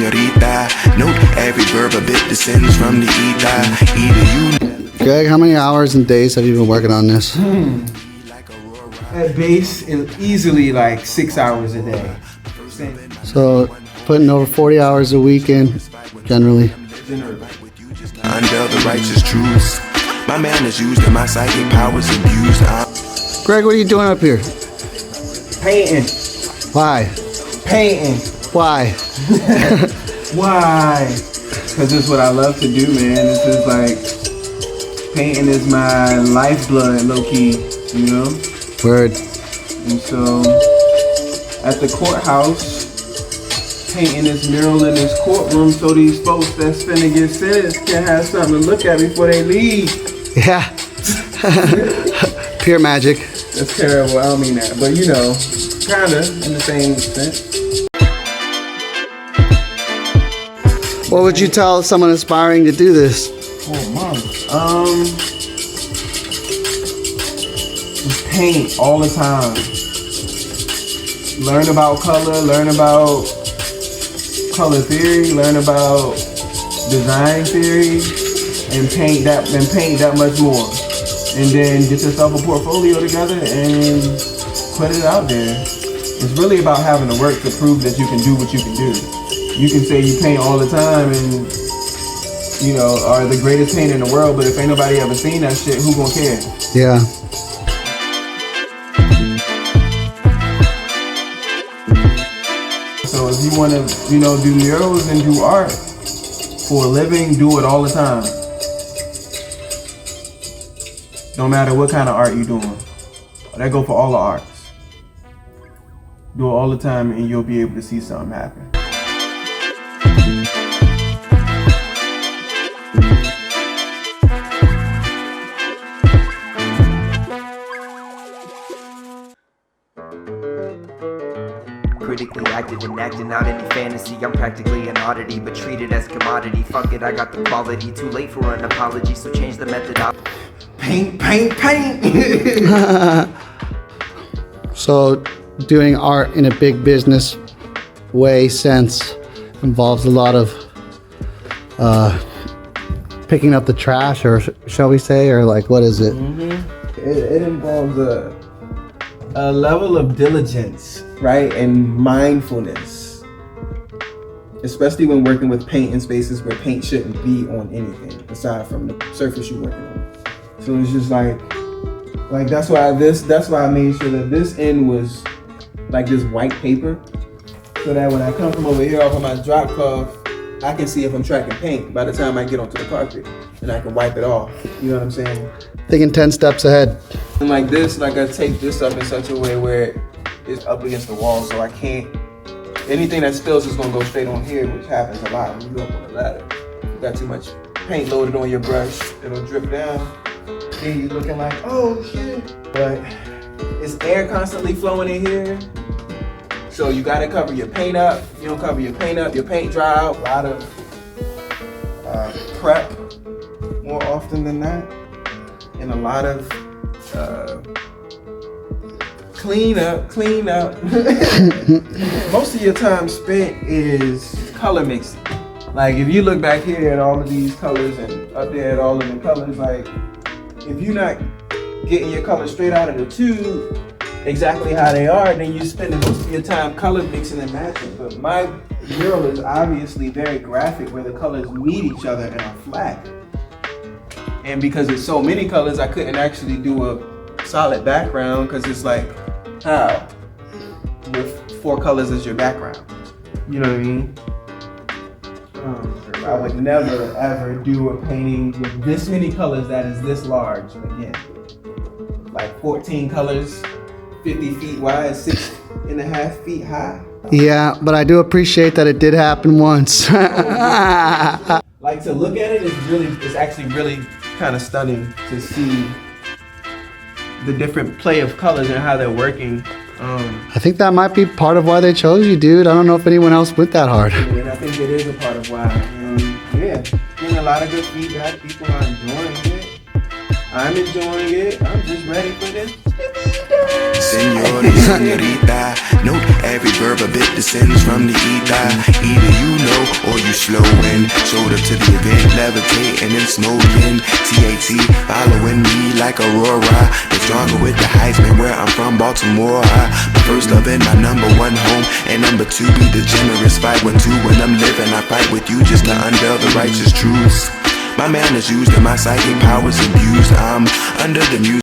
senorita. Note every verb a bit descends from the ether. Either you. Greg, how many hours and days have you been working on this? At base, easily like 6 hours a day. So, putting over 40 hours a week in, generally. Under the righteous truths, my man is used and my psychic powers abused. Greg, what are you doing up here? Painting. Why? Painting. Why? Why? Because it's what I love to do, man. This is like, painting is my lifeblood, low-key, you know? Word. And so, at the courthouse, painting this mural in this courtroom so these folks that's finna get sentenced can have something to look at before they leave. Yeah. Pure magic. That's terrible, I don't mean that, but you know, kinda, in the same sense. What would you tell someone aspiring to do this? Oh, mom. Just paint all the time. Learn about color, learn about color theory, learn about design theory, and paint that much more. And then get yourself a portfolio together and put it out there. It's really about having the work to prove that you can do what you can do. You can say you paint all the time and, you know, are the greatest painter in the world, but if ain't nobody ever seen that shit, who gonna care? Yeah. So if you wanna, you know, do murals and do art for a living, do it all the time. No matter what kind of art you're doing. That go for all the arts. Do it all the time and you'll be able to see something happen. Critically active and acting out any fantasy. I'm practically an oddity, but treated as commodity. Fuck it, I got the quality. Too late for an apology, so change the method. Paint, paint, paint! So, doing art in a big business way sense involves a lot of picking up the trash, or shall we say, or like, what is it? It involves a level of diligence, right, and mindfulness, especially when working with paint in spaces where paint shouldn't be on anything aside from the surface you're working on. So it's just like that's why I made sure that this end was like this white paper, so that when I come from over here off of my drop cloth, I can see if I'm tracking paint by the time I get onto the carpet, and I can wipe it off. You know what I'm saying? Thinking 10 steps ahead. And like this, like I tape this up in such a way where it's up against the wall, so I can't, anything that spills is gonna go straight on here, which happens a lot when you go up on the ladder. If you got too much paint loaded on your brush, it'll drip down. Then you're looking like, oh shit. But it's air constantly flowing in here. So you gotta cover your paint up. If you don't cover your paint up, your paint dry out. A lot of prep more often than not. And a lot of clean up. Most of your time spent is color mixing. Like if you look back here at all of these colors and up there at all of the colors, like if you're not getting your colors straight out of the tube exactly how they are, then you're spending most of your time color mixing and matching. But my mural is obviously very graphic where the colors meet each other and are flat. And because it's so many colors, I couldn't actually do a solid background because it's like, how? With 4 colors as your background. You know what I mean? I would never ever do a painting with this many colors that is this large again. Like 14 colors, 50 feet wide, 6.5 feet high. Yeah, but I do appreciate that it did happen once. Like to look at it, it's actually really kind of stunning to see the different play of colors and how they're working. I think that might be part of why they chose you, dude. I don't know if anyone else went that hard. And I think it is a part of why. Yeah, getting a lot of good feedback. People are enjoying it. I'm enjoying it. I'm just ready for this. Senorita, note every verb a bit descends from the ether. Either you know slowing. Showed up to the event, levitating and smoking. TAT following me like Aurora. The stronger with the Heisman, where I'm from, Baltimore. My first love and my number one home, and number two be the generous 512. When I'm living, I fight with you just to unveil the righteous truths. My man is used and my psychic powers abused. I'm under the music.